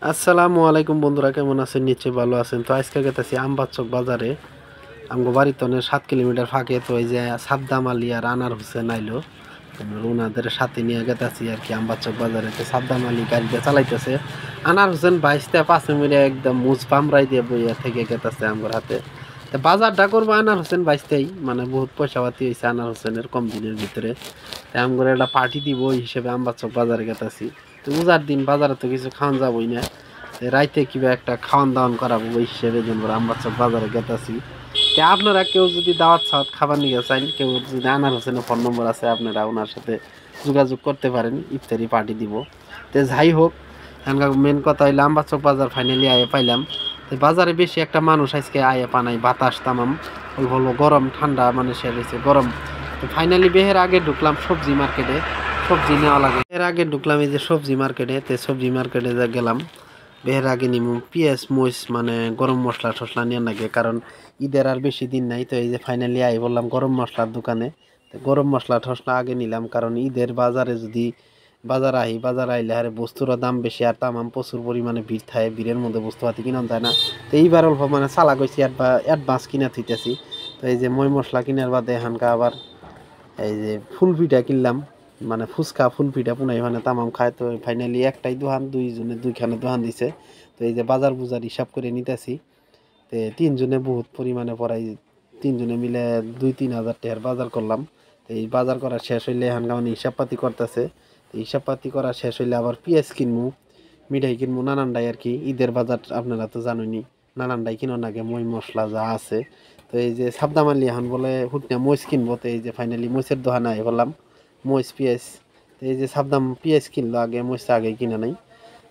আসসালামু আলাইকুম বন্ধুরা, কেমন আছেন? নিশ্চয়ই ভালো আছেন। তো আজকে গেতেছি আমবাচ্চক বাজারে। আমগো বাড়িতে 7 কিলোমিটার ফাঁকে। তো এই যে সাদ্দাম আলী আর আনার হোসেন আইলো, ওনাদের সাথে নিয়ে গেতেছি আর কি আমবাচ্চক বাজারে। তো সাদ্দাম আলী গাড়িটা চালাইতেছে, আনার হোসেন 22 টা 5 মিনিটে একদম মুজ পামরাই দিয়ে বইয়া থেকে গেতেছে আমগোর হাতে। তো বাজারটা করবো আনার হোসেন 22তেই, মানে বহুত পয়সা পাতি হয়েছে আনার হোসেনের কম দিনের ভিতরে। তো আমগোর একটা পার্টি দিব ওই হিসেবে আমবাচ্চক বাজারে গেতেছি। তো উজার দিন বাজারে তো কিছু খাওয়ান যাবই না, রাইতে কিবা একটা খাওয়ান দাওয়ান করাবো ওই হিসেবে যেন আমবাচ্চক বাজারে গেতেছি। তো আপনারা কেউ যদি দাওয়াত সাওয়াত খাবার নিয়ে চান, কেউ যদি আনার হোসেনের ফোন নম্বর আছে, আপনারা ওনার সাথে যোগাযোগ করতে পারেন, ইফতারি পার্টি দিব। তো যাই হোক, এখানকার মেন কথা হইলে আমবাচ্চক বাজার ফাইনালি আয়ে পাইলাম। তো বাজারে বেশি একটা মানুষ আজকে আয়ে পানাই, বাতাস তামাম হলো গরম ঠান্ডা, মানে সে রয়েছে গরম। তো ফাইনালি বেহের আগে ঢুকলাম সবজি মার্কেটে, সবজি নেওয়া লাগে। এর আগে ঢুকলাম এই যে সবজি মার্কেটে। তো সবজি মার্কেটে যা গেলাম, বের আগে নিমু পিঁয়াজ মরিচ মানে গরম মশলা টসলা নিয়ে লাগে, কারণ ঈদের আর বেশি দিন নাই। তো এই যে ফাইনালি আই বললাম গরম মশলার দোকানে। তো গরম মশলা টসলা আগে নিলাম, কারণ ঈদের বাজারে যদি বাজার আইলে আরে বস্তুর দাম বেশি আর তামাম প্রচুর পরিমাণে ভিড় থাকে, ভিড়ের মধ্যে বস্তুপাতি কিনা যায় না। তো এইবার অল্প মানে চালা গেছি অ্যাডভান্স কিনা থইতেছি। তো এই যে মই মশলা কিনার বাদে এখানকা আবার এই যে ফুলপিঠা কিনলাম, মানে ফুচকা ফুলপিঠা পুনাই মানে তামাম খায়। তো ফাইনালি একটাই দোকান, দুইজনে দুইখানে দোকান দিছে। তো এই যে বাজার বুজার হিসাব করে নিতেছি। তো তিনজনে বহুত পরিমাণে পড়াই, তিনজনে মিলে 2-3 হাজার টাকার বাজার করলাম। তো এই বাজার করা শেষ হইলে এখানকার মানে হিসাব পাতি করতেছে। হিসাব পাতি করা শেষ হইলে আবার পেঁয়াজ কিনবো, মিঠাই কিনবো, নানানটাই আর কি। ঈদের বাজার আপনারা তো জানেনই, নানানটাই কিনুন আগে, মই মশলা যা আছে। তো এই যে সাবদাম আলী এখন বলে হুটনা মরিচ কিনবো। তো এই যে ফাইনালি মরিচের দোকানে আই বললাম মরিচ পেঁয়াজ। তো এই যে সাবদাম পেঁয়াজ কিনলো আগে, মরিচটা আগে কিনা নাই।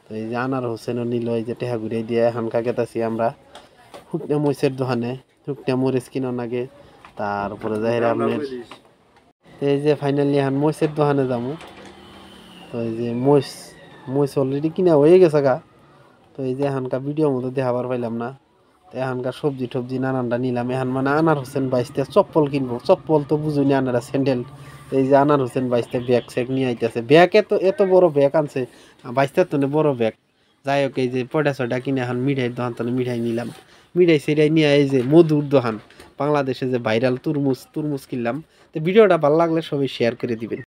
তো এই যে আনার হোসেনও নিল, এই যে টেহা ঘুরিয়ে দিয়ে এখন কাকেতাছি আমরা শুকনা মরিচের দোকানে। শুকনা মরিচ কিনুন আগে, তারপরে যাই আপনার এই যে ফাইনালি এখন মরিচের দোকানে যাবো। তো এই যে মরিচ মরিচ অলরেডি কিনা হয়ে গেছে গা। তো এই যে এখানকার ভিডিওর মধ্যে দেখাবার পাইলাম না। তো এখানকার সবজি টবজি নানানটা নিলাম। এখন মানে আনার হোসেন 22তে চপ্পল কিনবো, চপ্পল তো বুঝুনি আনারা, স্যান্ডেল। এই যে আনার হোসেন 22তে ব্যাগ স্যাগ নিয়ে আইতেছে, ব্যাগ এত বড় ব্যাগ আনছে, 22তে তো বড় ব্যাগ। যাই হোক, এই যে পয়টা ছয়টা কিনে এখন মিঠাইয়ের দোকান তো মিঠাই নিলাম, মিঠাই সেটাই নিয়ে এই যে মধুর দোকান, বাংলাদেশে যে ভাইরাল তরমুজ কিনলাম। তো ভিডিওটা ভালো লাগলে সবাই শেয়ার করে দিবেন।